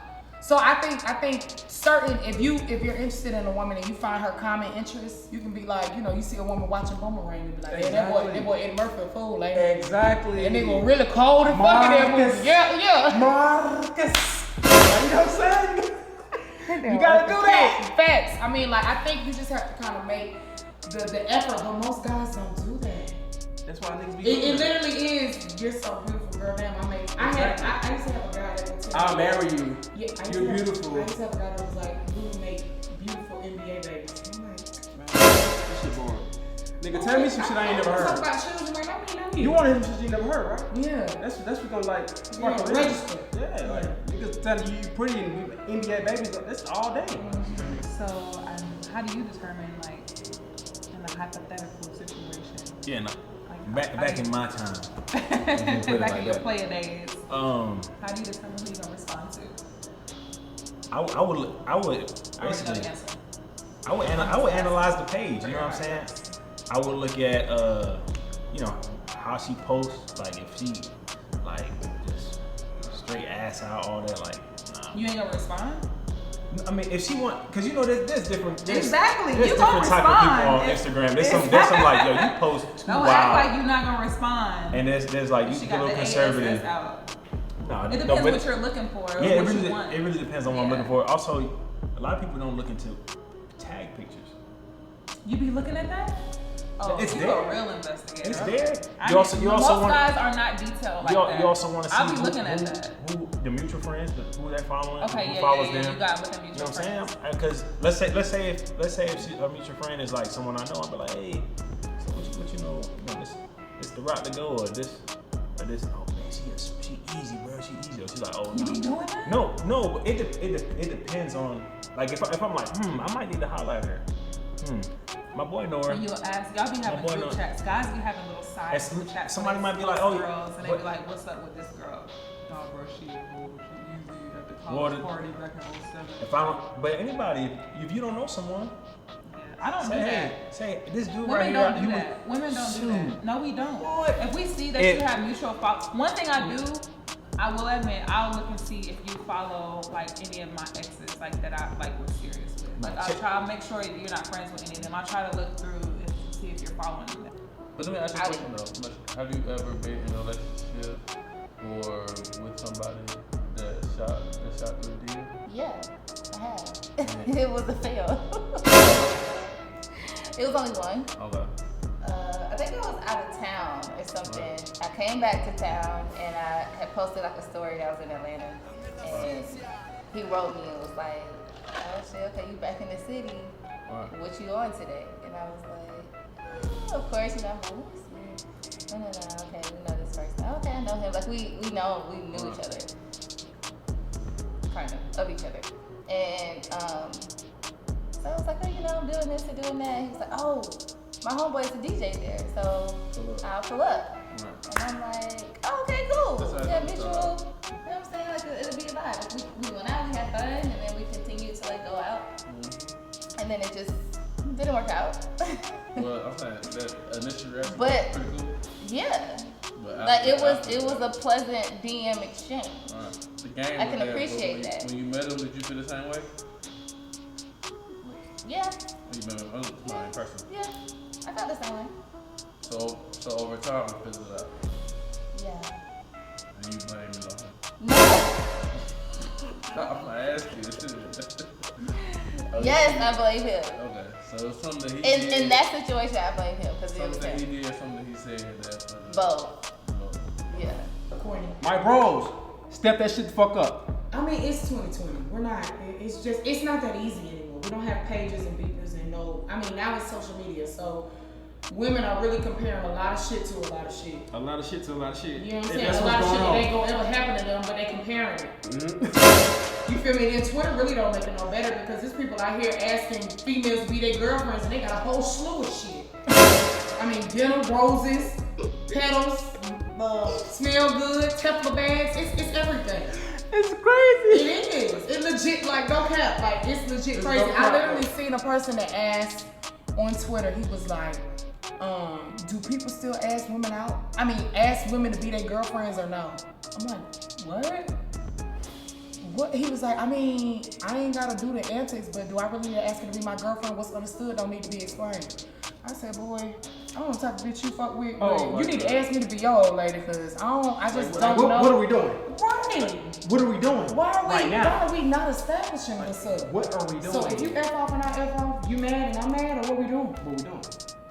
So I think certain if you're interested in a woman and you find her common interest, you can be like, you see a woman watching Boomerang and be like, yeah, that boy Eddie Murphy a fool, like Exactly. that nigga really cold and fucking that movie. Yeah. Marcus. You know what I'm saying? You gotta do that. Facts. I mean, like I think you just have to kind of make the effort, but most guys don't do that. That's why niggas be It literally is. You're so beautiful, girl. Damn, I used to have a guy that would tell me. I'll marry you. Yeah, You're beautiful. I used to have a guy that was like, "We would make beautiful NBA babies." I'm like, This shit boring. Nigga, tell me some shit I ain't never Talk heard. about children, like, I mean, You want to hear some shit you never heard, right? Yeah. That's what gonna like spark a register. Yeah, like niggas telling you pretty and NBA babies. That's all day. So, how do you determine like in a hypothetical situation? Yeah, no. Like, Back in my time. Back in like your that. player days. How do you determine who you're gonna respond to? I would basically. I would analyze the page. You know what I'm saying? I would look at how she posts. Like if she like just straight ass out all that. Like you ain't gonna respond. I mean, if she want, cause there's different. Exactly. There's You different gonna type respond. of people on Instagram. There's some like you post too No, wild. act like you're not gonna respond. And there's like you she get a got little the conservative. ASS out. No, It depends what you're looking for. Yeah, or what you want. it really depends on what I'm looking for. Also, a lot of people don't look into tag pictures. You be looking at that? Oh, It's you there. a real investigator. It's there. Most want. guys are not detailed like that. You also want to see I'll be looking at that. who the mutual friends, who they're following, Okay, who yeah, follows yeah. them. You gotta look at mutual You know what I'm friends. saying? Because let's say if a mutual friend is like someone I know, I'll be like, hey, so what you know, this the route to go, or this. Oh man, she easy, bro. She easy. Or she's like, oh You no. be doing that? No, but it depends on like if I'm like, I might need to holler at her. My boy know her. And you'll ask, y'all be having boy group know- chats. Guys be having little side And group chats. somebody with might be like, oh, girls, and they but- be like, what's up with this girl? Nah, bro, she easy at the Well, college party back in 07. If I don't, but anybody, if you don't know someone, I don't do say, that. hey, say this dude Women right here. don't do you that. Women don't do Shoot. that. No, we don't. If we see that It- you have mutual follow, one thing I do, I will admit, I'll look and see if you follow like any of my exes, like that I like was serious with. Like I'll make sure that you're not friends with any of them. I try to look through and see if you're following them. But let me ask you a question though. Have you ever been in a relationship or with somebody that shot through a deal? Yeah, I have. It was a fail. It was only one. Okay. I think I was out of town or something. I came back to town and I had posted like a story that I was in Atlanta. And he wrote me and was like, oh shit, okay, you back in the city. What you on today? And I was like, oh, of course, I'm like, what's no, okay, we know this person. Okay, I know him. Like we knew each other. Kind of each other. And so I was like, oh, I'm doing this and doing that. He was like, oh, my homeboy's a DJ there, so I'll pull up. And I'm like, oh, okay, cool. Yeah, mutual. You know what I'm saying? Like it'll be a vibe. We went out, we had fun, and then we continued to like go out. And then it just didn't work out. Well, I'm saying that initial reaction But was pretty cool. yeah, But Like it after- was a pleasant DM exchange. The game I was can there, but appreciate when, that. When you met him, did you feel the same way? Yeah, When you met him, no, in person. yeah. I felt the same way. So over time, you fizzled out. Yeah. And you blame it on him. No. No, I'm not asking you. Okay. Yes, I blame him. Okay, so it's something that he did. In that situation, I blame him because it was Something that him. he did, something that he said that. Both. Yeah. According. My bros, step that shit the fuck up. I mean, it's 2020. We're not. It's not that easy anymore. We don't have pages and beepers and no. I mean, now it's social media, so women are really comparing a lot of shit to a lot of shit. A lot of shit to a lot of shit. You know what I'm And saying? that's A lot of what's shit going that on. ain't gonna ever happen to them, but they comparing it. Mm-hmm. You feel me? Then Twitter really don't make it no better because there's people out here asking females to be their girlfriends and they got a whole slew of shit. I mean, dinner, roses, petals, smell good, Teflon bags. It's everything. It's crazy. It is. It legit, like, no cap. Like, it's legit crazy. no I cap. literally seen a person that asked on Twitter, he was like, do people still ask women out? I mean, ask women to be their girlfriends or no? I'm like, what? What? He was like, I mean, I ain't gotta do the antics, but do I really need to ask her to be my girlfriend? What's understood don't need to be explained. I said, boy, I don't know what type of bitch you fuck with, but Oh, you need to ask me to be your old lady, cause I just don't know. What are we doing? Right. What are we doing? Why are we, right now? why are we not establishing what's up? What are we doing? So if you F off and I F off, you mad and I'm mad, or what we doing? What we doing?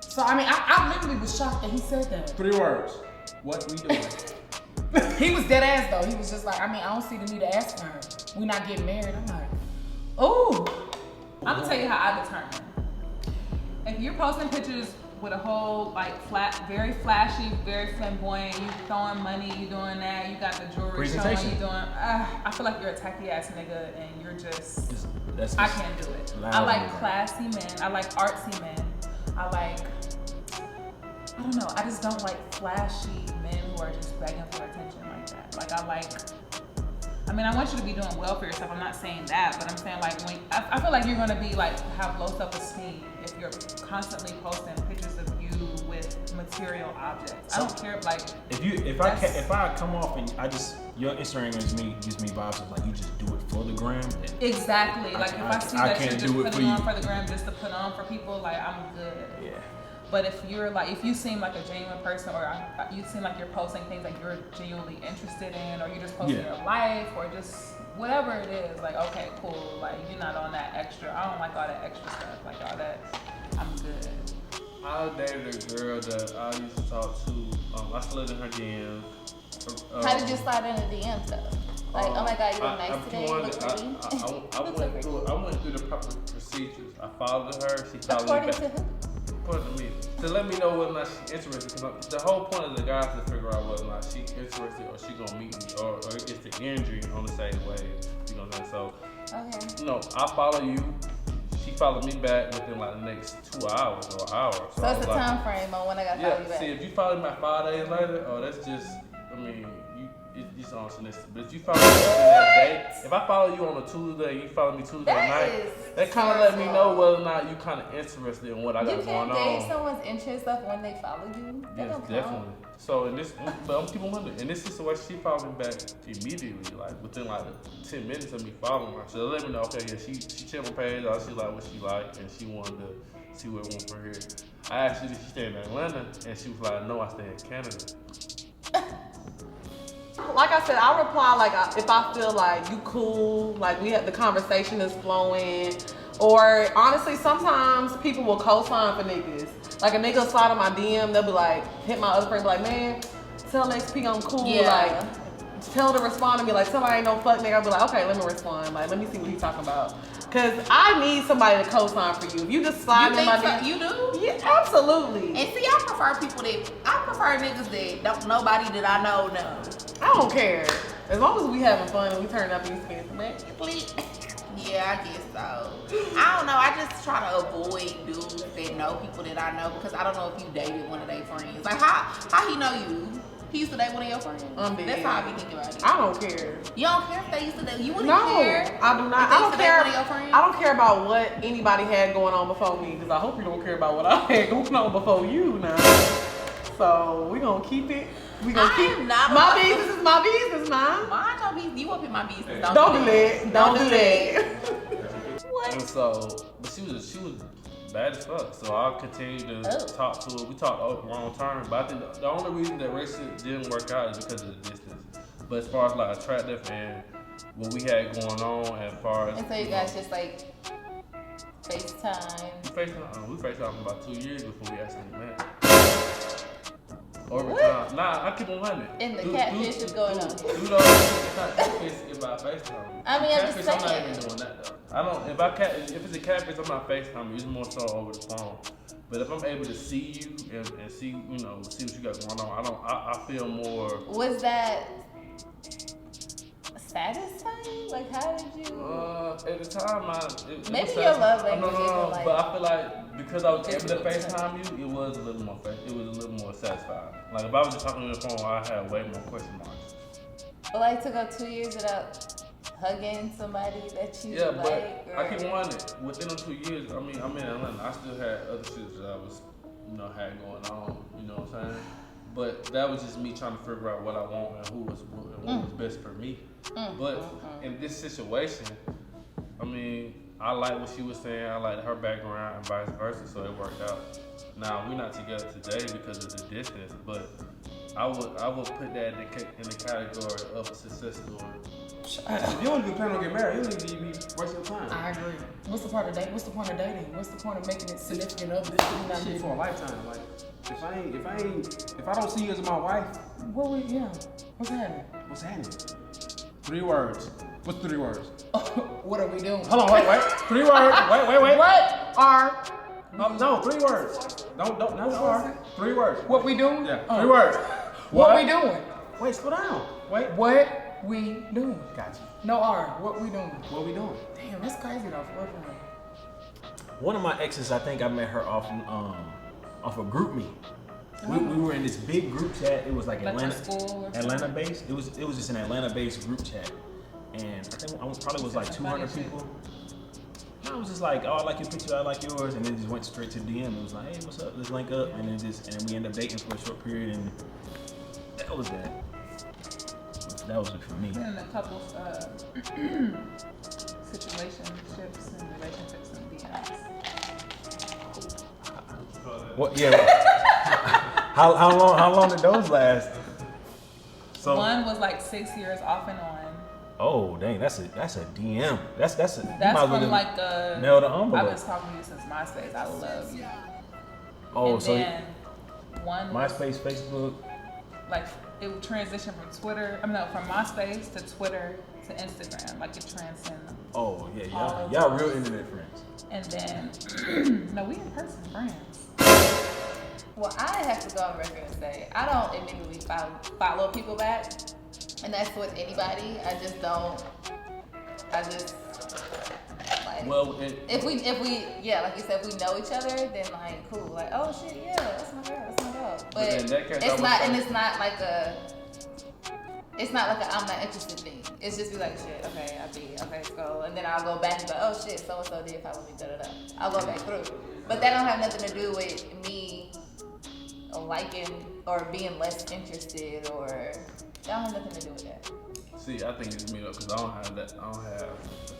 So I mean, I literally was shocked that he said that. 3 words. What we doing? He was dead ass though. He was just like, I mean, I don't see the need to ask her. We not getting married. I'm like, ooh. I'm gonna tell you how I determine. If you're posting pictures with a whole very flashy, very flamboyant, you throwing money, you doing that, you got the jewelry showing, Presentation. you doing. I feel like you're a tacky ass nigga and you're just. That's I can't do it. I like classy men. I like artsy men. I don't know. I just don't like flashy men who are just begging for attention like that. I mean, I want you to be doing well for yourself. I'm not saying that, but I'm saying I feel like you're gonna be have low self-esteem if you're constantly posting pictures of you with material objects. I don't care if I come off and your Instagram gives me vibes of like you just do it for the gram. Exactly. If I see that you're can't just do it putting for on you. for the gram just to put on for people, I'm good. Yeah. But if you seem like a genuine person, or you seem like you're posting things that you're genuinely interested in, or you're just posting your life, or just whatever it is, okay, cool, you're not on that extra. I don't like all that extra stuff, all that. I'm good. I dated a girl that I used to talk to. I slid in her DMs. How did you slide in the DMs though? Oh my God, you look nice today. You look pretty. I went through the proper procedures. I followed her. She followed According me to back. who? According to me. To let me know whether or not she's interested. Because the whole point of the guy is to figure out whether or not she's interested or she gonna meet me or it gets the energy on the same way. You know what I'm saying? So, Okay. I follow you. She followed me back within the next 2 hours or an hour. So it's a time frame on when I got to follow you back. See, if you follow me like 5 days later, that's just, it's on solicited. But if you follow me that day, if I follow you on a Tuesday and you follow me Tuesday night, that kind of let me know whether or not you kind of interested in what I got going on. You can't gauge someone's interest off when they follow you. That Yes, don't definitely. count. So but I'm keeping wondering. In this situation, she followed me back immediately, within 10 minutes of me following her. So let me know, okay, yeah, she checked my page, she like what she liked, and she wanted to see where it went from here. I asked her if she stayed in Atlanta, and she was like, no, I stay in Canada. Like I said, I reply if I feel like you cool, the conversation is flowing, or honestly, sometimes people will co-sign for niggas. A nigga will slide on my DM, they'll be hit my other friend, be like, man, tell XP I'm cool, tell her to respond to me, somebody ain't no fuck nigga. I'll be like, okay, let me respond, let me see what he's talking about. Cause I need somebody to co-sign for you. If you just slide in my DM. You do? Yeah, absolutely. And see, I prefer niggas that don't nobody that I know. I don't care. As long as we having fun and we turn up and spend some money, please. Yeah, I guess so. I don't know. I just try to avoid dudes that know people that I know because I don't know if you dated one of their friends. How he know you? He used to date one of your friends? That's how I be thinking about it. I don't care. You don't care if they used to date? You wouldn't No, care? I do not. If they I don't used to date care. one of your friends? I don't care about what anybody had going on before me because I hope you don't care about what I had going on before you now. So we gonna keep it We gonna I keep am not my about- business is my business, man. Mind your business. You up in my business. Don't do that. Don't do that. And so, but she was bad as fuck. So I continued to talk to her. We talked long term, but I think the only reason that relationship didn't work out is because of the distance. But as far as like attractive and what we had going on, as far as And so you guys just like FaceTime. we FaceTime for about 2 years before we actually met. Over time. Nah, I keep on running. And the catfish is going on. You know, it's not catfish if I FaceTime. I mean, I'm just catfish, I'm not saying. even doing that though. I don't. If it's a catfish, I'm not FaceTime. It's more so over the phone. But if I'm able to see you and see, you know, see what you got going on, I feel more. Was that satisfying? Like, how did you? At the time, Maybe your love language no, isn't like. but I feel like because I was able to physical FaceTime you, it was a little more satisfying. Like if I was just talking on the phone, I had way more question marks. But like to go 2 years without hugging somebody that you Yeah, like. but or... I keep wondering, within the 2 years, I mean, I'm in Atlanta. I still had other shit that I was, you know, had going on. You know what I'm saying? But that was just me trying to figure out what I want and what was best for me. But in this situation, I mean, I like what she was saying. I like her background and vice versa, so it worked out. Now we're not together today because of the distance, but I would put that in the category of a success story. If you don't even plan on getting married, you don't need to be wasting your time. I agree. What's the point of dating? What's the point of dating? What's the point of making it significant other? This shit for a lifetime. Like, if I don't see you as my wife, what's happening? what's happening? 3 words. What's 3 words? What are we doing? Hold on, wait. 3 words. Wait. What are? No, 3 words. Don't, not R. 3 words. What we doing? Yeah, 3 words. What we doing? Wait, slow down. Wait. What we doing? Gotcha. No R. What we doing? What we doing? Damn, that's crazy though. For real. One of my exes, I think I met her off a group meet. We were in this big group chat. It was like Like your school or Atlanta based. It was just an Atlanta based group chat, and I think probably was like 200 people. And I was just like, oh, I like your picture, I like yours, and then just went straight to DM. It was like, hey, what's up? Let's link up, and then we ended up dating for a short period, and that was that. That was it for me. Been in a couple situationships and relationships and DMs. What? Yeah. How long did those last? So One was like 6 years off and on. Oh dang, that's a DM. That's from like a. nail the envelope. I've been talking to you since MySpace. I love you. Oh, and so then one was, MySpace, Facebook. like it would transition from from MySpace to Twitter to Instagram. Like it transcends. Oh yeah, all y'all those. real internet friends. And then no, we in person friends. Well, I have to go on record and say I don't immediately follow people back, and that's with anybody. I just like. Well, if we like you said, if we know each other, then like cool, like oh shit, yeah, that's my girl, that's my dog. But in that case, it's not, and it's not like a I'm not interested thing. It's just be like shit, okay, let's go, and then I'll go back and be like, oh shit, so and so did follow me, da da da. I'll go back through, but that don't have nothing to do with me liking or being less interested, or that don't have nothing to do with that. See, I think it's me though, because I don't have the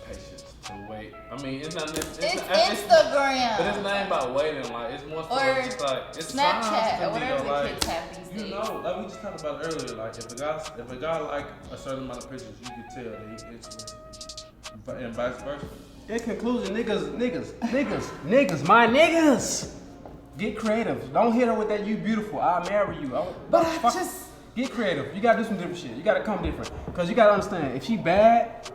patience to wait. I mean, it's not. It's Instagram. But it's not about waiting. Like it's more so or just like it's Snapchat or signs to me, whatever the like, kids have these days. You know, like we just talked about earlier. Like if a guy like a certain amount of pictures, you can tell that he's interested, but and vice versa. In conclusion, niggas, my niggas. Get creative. Don't hit her with that "you beautiful, I'll marry you." Get creative. You gotta do some different shit. You gotta come different. Cause you gotta understand, if she bad,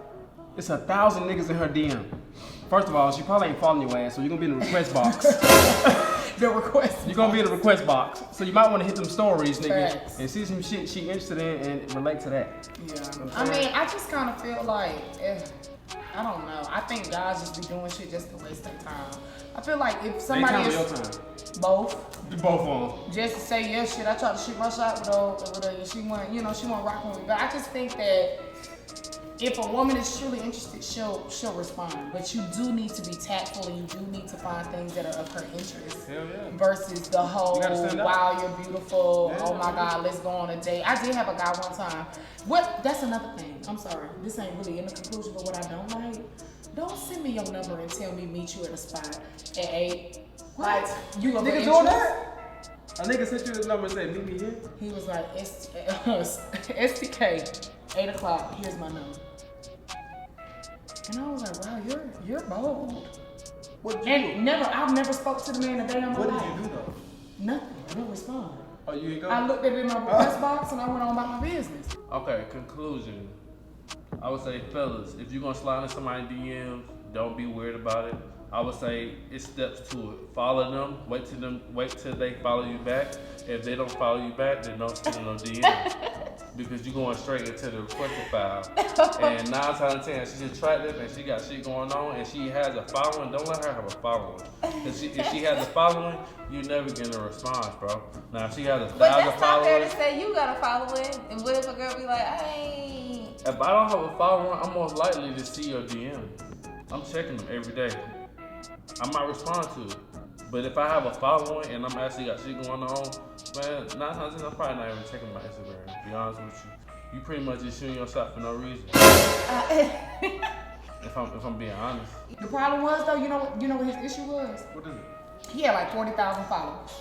it's 1,000 niggas in her DM. First of all, she probably ain't following your ass, so you're gonna be in the request box. You're gonna be in the request box. So you might wanna hit them stories, nigga, Facts. and see some shit she interested in and relate to that. Yeah. I mean, I just kind of feel like, I don't know. I think guys just be doing shit just to waste their time. I feel like if somebody Your is time. both, Do both of them. just to say yeah, shit. I tried to shoot my shot with her. She went, she went rocking with me. But I just think that if a woman is truly interested, she'll respond. But you do need to be tactful, and you do need to find things that are of her interest. Hell yeah. Versus the whole, You gotta stand out. wow, you're beautiful. Yeah. Oh my God, let's go on a date. I did have a guy one time. That's another thing. I'm sorry. This ain't really in the conclusion, but what I don't like, don't send me your number and tell me meet you at a spot at 8. Like, you of Nigga an doing interest? that? A nigga sent you the number and said, meet me here. He was like, STK, 8 o'clock, here's my number. And I was like, wow, you're bold. What did you do? I've never spoke to the man a day in my What life. did you do though? Nothing, I didn't respond. Oh, you ain't go? I looked at it in my request box and I went on about my business. Okay, conclusion. I would say, fellas, if you're gonna slide in somebody's DMs, don't be weird about it. I would say it's steps to it. Follow them. Wait till they follow you back. If they don't follow you back, then don't send them no DMs because you're going straight into the requested file. And 9 times out of 10, she's attractive and she got shit going on and she has a following. Don't let her have a following. If she has a following, you're never getting a response, bro. Now if she has 1,000 But that's not fair to followers, say you got a following. And what if a girl be like, I ain't. if I don't have a following, I'm most likely to see your DM. I'm checking them every day. I might respond to it. But if I have a following and I'm actually got shit going on, man, 9 times 10, I'm probably not even checking my Instagram, to be honest with you. You pretty much just shooting your shot for no reason. If I'm being honest. The problem was though, you know what his issue was? What is it? He had like 40,000 followers.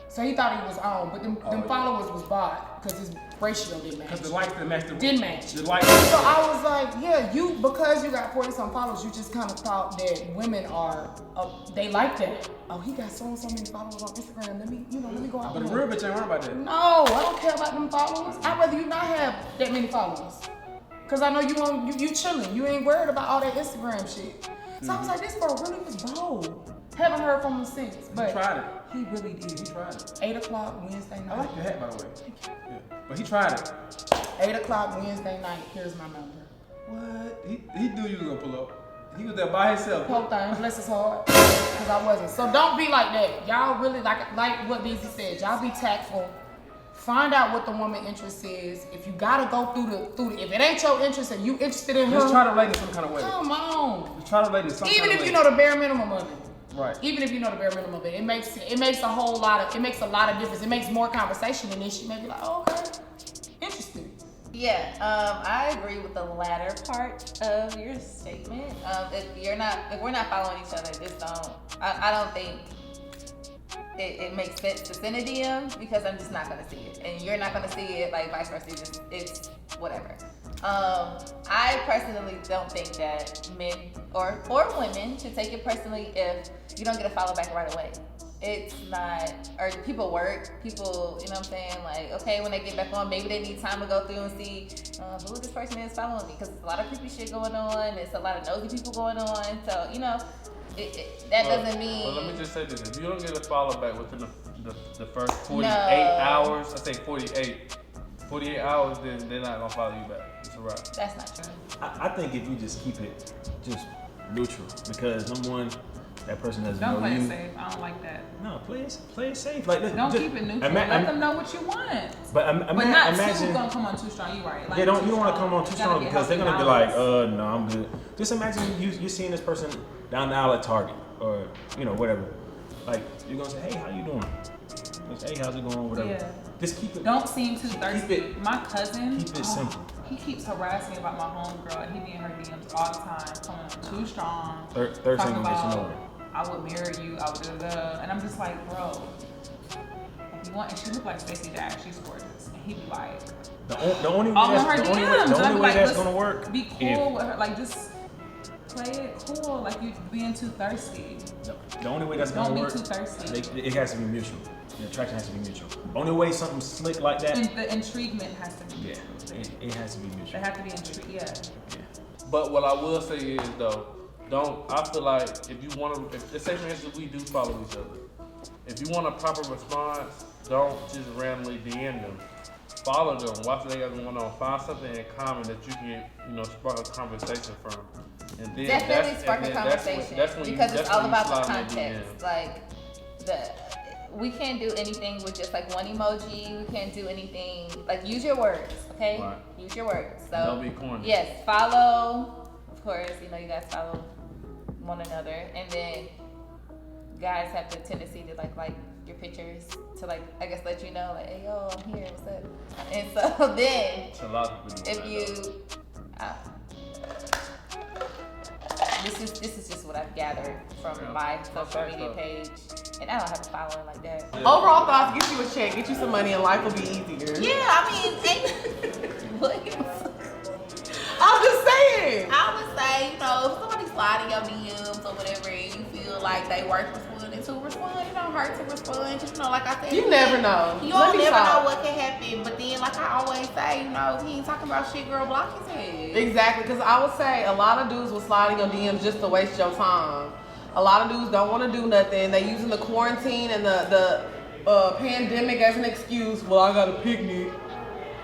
So he thought he was on, but them followers was bought because his ratio didn't match. Because the likes didn't match the Didn't match. The likes. So I was like, yeah, because you got 40-some followers, you just kind of thought that women are, they like that. Oh, he got so and so many followers on Instagram. Let me go out But with the real him. bitch ain't worried about that. No, I don't care about them followers. I'd rather you not have that many followers. Cause I know you chilling. You ain't worried about all that Instagram shit. So I was like, this girl really was bold. Haven't heard from him since, but He tried it. he really did. He tried it. 8 o'clock Wednesday night. I like your hat, by the way. Yeah. But he tried it. 8 o'clock Wednesday night. Here's my number. What? He knew you was gonna pull up. He was there by himself. Whole thing, bless his heart, cause I wasn't. So don't be like that. Y'all really like what Beezy said. Y'all be tactful. Find out what the woman interest is. If you gotta go through the if it ain't your interest and you interested in her, Just try to relate in some kind of way. come on. Just try to relate in some Even kind of if way. you know the bare minimum of it. Right. Even if you know the bare minimum of it, it makes a lot of difference. It makes more conversation, and then she may be like, oh, okay, interesting. Yeah, I agree with the latter part of your statement. If we're not following each other, just don't. I don't think it makes sense to send a DM because I'm just not gonna see it, and you're not gonna see it. Like vice versa, it's whatever. I personally don't think that men or women should take it personally if you don't get a follow back right away. It's not, or people work, you know what I'm saying? Like, okay, when they get back on, maybe they need time to go through and see who this person is following me, because there's a lot of creepy shit going on, there's a lot of nosy people going on, so, that doesn't mean. Well, let me just say this, if you don't get a follow back within the first 48 No. hours, I say 48 hours, then they're not gonna follow you back. It's a wrap. That's not true. I think if you just keep it just neutral, because number one, that person doesn't Don't know play you. it safe. I don't like that. No, play it safe. Like, Don't just, keep it neutral. Let them know what you want. But not imagine. too gonna come on too strong. You right. Like, Yeah, you don't want to come on too Gotta strong get because they're healthy gonna be like, balance. no, I'm good. Just imagine you seeing this person down the aisle at Target or whatever. Like you're gonna say, hey, how you doing? Hey, how's it going? Whatever. Yeah. Just keep it. Don't seem too thirsty. Keep it. My cousin. Keep it simple. He keeps harassing about my homegirl. He be in her DMs all the time, coming on too strong. Third talking thing gonna get you about, nowhere. I would marry you. I would da-da-da. And I'm just like, bro. If you want, and she look like Stacey Dash. She's gorgeous. And he be like, The only way all in that's, her the only way, DMs. the And I only be way like, that's let's gonna work. Be cool with her. Like, just play it cool. Like, you being too thirsty. The only way that's Don't gonna be work. too thirsty. It has to be mutual. The attraction has to be mutual. Only way something slick like that. And the intriguement has to be. Yeah, it has to be mutual. They have to be intrigued. Yeah. But what I will say is though, I feel like if you want to, let's say for instance we do follow each other. If you want a proper response, don't just randomly DM them. Follow them, watch what they got going on, find something in common that you can, spark a conversation from. And then Definitely spark a conversation that's when because it's all about the slide in context. DMs. Like we can't do anything with just like one emoji. We can't do anything like use your words, okay? Right. Use your words. So Don't be corny. yes, follow. Of course, you know you guys follow one another, and then guys have the tendency to like your pictures to like I guess let you know like hey yo I'm here what's up, and so then It's a lot of people do if that, you this is just what I've gathered from my social media page, and I don't have a following like that. Overall thoughts: get you a check, get you some money, and life will be easier. Yeah, I mean, I'm just saying. I would say, you know, if somebody slide in your DMs or whatever, and you feel like they worth responding to, respond. It don't hurt to respond, because, you know, like I said, You never know. You Let don't me never talk. know what can happen. But then, like I always say, you know, if he ain't talking about shit, girl, block his head. Exactly, because I would say a lot of dudes will slide in your DMs just to waste your time. A lot of dudes don't want to do nothing. They using the quarantine and the pandemic as an excuse. Well, I got a picnic.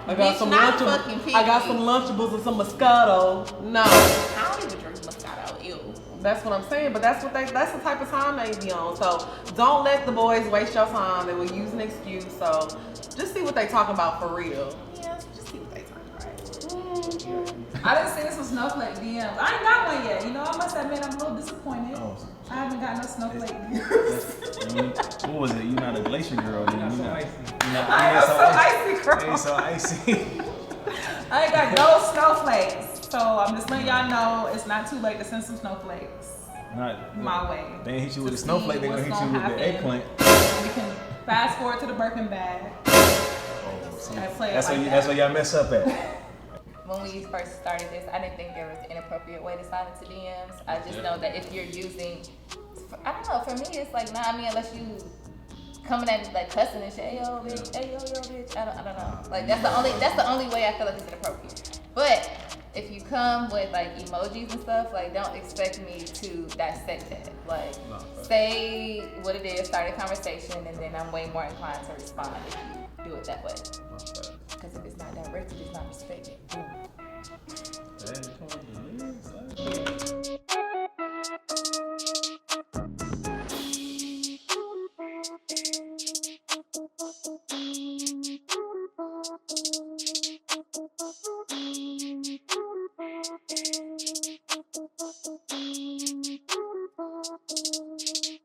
I got Bitch, some not a Lunchables. fucking I got picnic. some Lunchables and some Moscato. No, I don't even drink Moscato. Ew. that's what I'm saying. But that's the type of time they be on. So don't let the boys waste your time. They will use an excuse. So just see what they talking about for real. Yeah, just see what they talking about. I didn't see some snowflake DMs. I ain't got one yet. You know, I must admit I'm a little disappointed. Oh. I haven't got no snowflake DMs. What was it? You're not a glacier girl. Then. You're not, I am so icy, girl. Ain't so icy. I ain't got no snowflakes. So I'm just letting y'all know it's not too late to send some snowflakes Not my way. They ain't hit you with a To snowflake. see They gonna hit what's you with gonna the eggplant. happen. We can fast forward to the Birkin bag. Oh, see, I play it that's like where that. that's where y'all mess up at. When we first started this, I didn't think there was an inappropriate way to slide into DMs. I just know that if you're using, I don't know, for me it's like, nah, I mean, unless you coming at me like cussing and shit, hey yo bitch, hey yo bitch, I don't know. Like that's the only way I feel like it's inappropriate. But if you come with like emojis and stuff, like don't expect me to dissect that. Like say what it is, start a conversation, and then I'm way more inclined to respond if you do it that way. Because if it's not directed, it's not respected. Boom. Hey, come on, the legs,